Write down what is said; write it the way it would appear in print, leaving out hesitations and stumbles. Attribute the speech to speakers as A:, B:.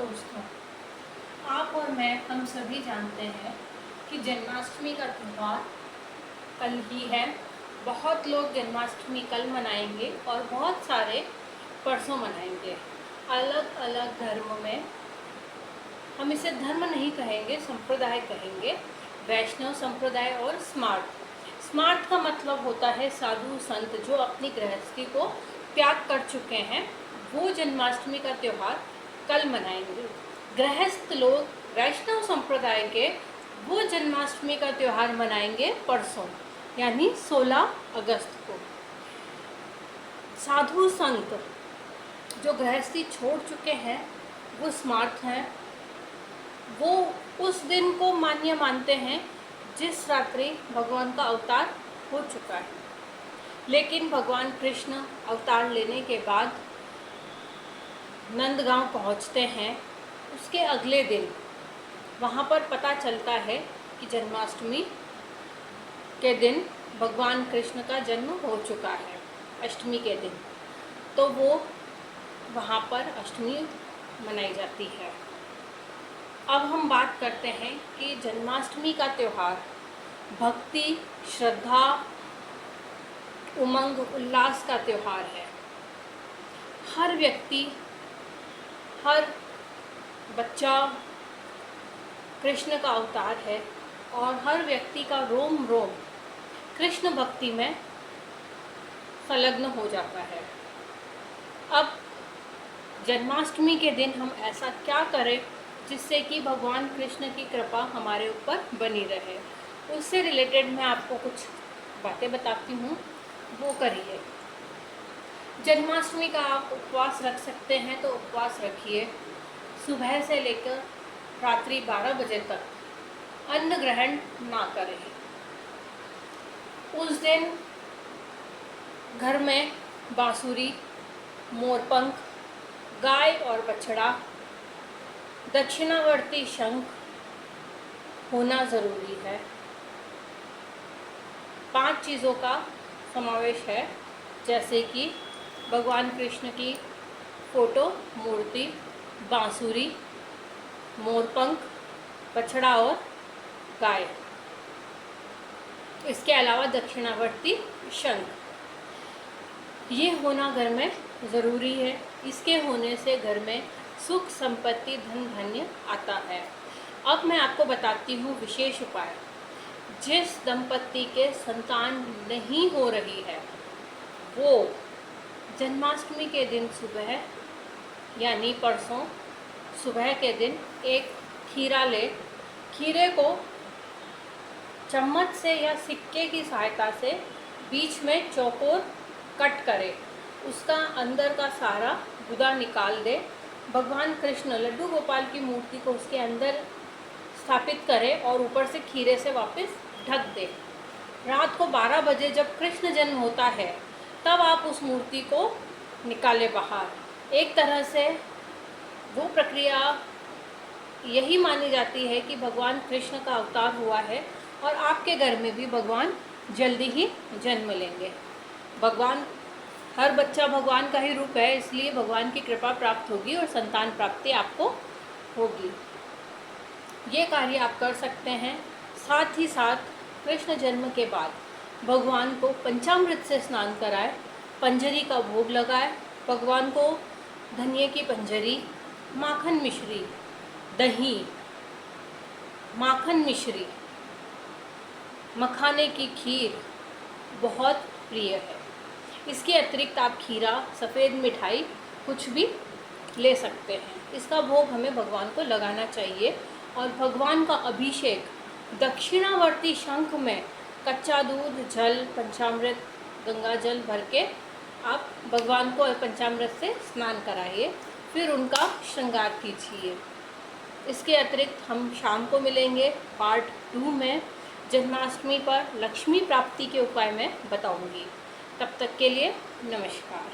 A: दोस्तों, आप और मैं हम सभी जानते हैं कि जन्माष्टमी का त्यौहार कल ही है। बहुत लोग जन्माष्टमी कल मनाएंगे और बहुत सारे परसों मनाएंगे। अलग अलग धर्म में, हम इसे धर्म नहीं कहेंगे, संप्रदाय कहेंगे। वैष्णव संप्रदाय और स्मार्त का मतलब होता है साधु संत जो अपनी गृहस्थी को त्याग कर चुके हैं, वो जन्माष्टमी का त्यौहार कल मनाएंगे। गृहस्थ लोग वैष्णव संप्रदाय के वो जन्माष्टमी का त्यौहार मनाएंगे परसों, यानी 16 अगस्त को। साधु संत जो गृहस्थी छोड़ चुके हैं वो स्मार्त हैं। वो उस दिन को मान्य मानते हैं जिस रात्रि भगवान का अवतार हो चुका है। लेकिन भगवान कृष्ण अवतार लेने के बाद नंदगांव पहुंचते हैं, उसके अगले दिन वहां पर पता चलता है कि जन्माष्टमी के दिन भगवान कृष्ण का जन्म हो चुका है, अष्टमी के दिन। तो वो वहाँ पर अष्टमी मनाई जाती है। अब हम बात करते हैं कि जन्माष्टमी का त्यौहार भक्ति, श्रद्धा, उमंग, उल्लास का त्यौहार है। हर व्यक्ति, हर बच्चा कृष्ण का अवतार है और हर व्यक्ति का रोम रोम कृष्ण भक्ति में संलग्न हो जाता है। अब जन्माष्टमी के दिन हम ऐसा क्या करें जिससे कि भगवान कृष्ण की कृपा हमारे ऊपर बनी रहे, उससे रिलेटेड मैं आपको कुछ बातें बताती हूँ, वो करिए। जन्माष्टमी का आप उपवास रख सकते हैं तो उपवास रखिए। सुबह से लेकर रात्रि 12 बजे तक अन्न ग्रहण ना करें। उस दिन घर में बांसुरी, मोरपंख, गाय और बछड़ा, दक्षिणावर्ती शंख होना ज़रूरी है। 5 चीज़ों का समावेश है, जैसे कि भगवान कृष्ण की फोटो, मूर्ति, बांसुरी, मोरपंख, बछड़ा और गाय। इसके अलावा दक्षिणावर्ती शंख, ये होना घर में ज़रूरी है। इसके होने से घर में सुख, संपत्ति, धन धान्य आता है। अब मैं आपको बताती हूँ विशेष उपाय। जिस दंपत्ति के संतान नहीं हो रही है वो जन्माष्टमी के दिन सुबह, यानी परसों सुबह के दिन एक खीरा ले, खीरे को चम्मच से या सिक्के की सहायता से बीच में चौकोर कट करे, उसका अंदर का सारा गुदा निकाल दे। भगवान कृष्ण लड्डू गोपाल की मूर्ति को उसके अंदर स्थापित करे और ऊपर से खीरे से वापस ढक दे। रात को 12 बजे जब कृष्ण जन्म होता है तब आप उस मूर्ति को निकाले बाहर। एक तरह से वो प्रक्रिया यही मानी जाती है कि भगवान कृष्ण का अवतार हुआ है और आपके घर में भी भगवान जल्दी ही जन्म लेंगे। भगवान, हर बच्चा भगवान का ही रूप है, इसलिए भगवान की कृपा प्राप्त होगी और संतान प्राप्ति आपको होगी। ये कार्य आप कर सकते हैं। साथ ही साथ कृष्ण जन्म के बाद भगवान को पंचामृत से स्नान कराए, पंजरी का भोग लगाए, भगवान को धनिये की पंजरी, माखन मिश्री, दही, माखन मिश्री, मखाने की खीर बहुत प्रिय है। इसके अतिरिक्त आप खीरा, सफ़ेद मिठाई कुछ भी ले सकते हैं। इसका भोग हमें भगवान को लगाना चाहिए और भगवान का अभिषेक दक्षिणावर्ती शंख में कच्चा दूध, जल, पंचामृत, गंगा जल भर के आप भगवान को पंचामृत से स्नान कराइए, फिर उनका श्रृंगार कीजिए। इसके अतिरिक्त हम शाम को मिलेंगे पार्ट 2 में। जन्माष्टमी पर लक्ष्मी प्राप्ति के उपाय मैं बताऊंगी। तब तक के लिए नमस्कार।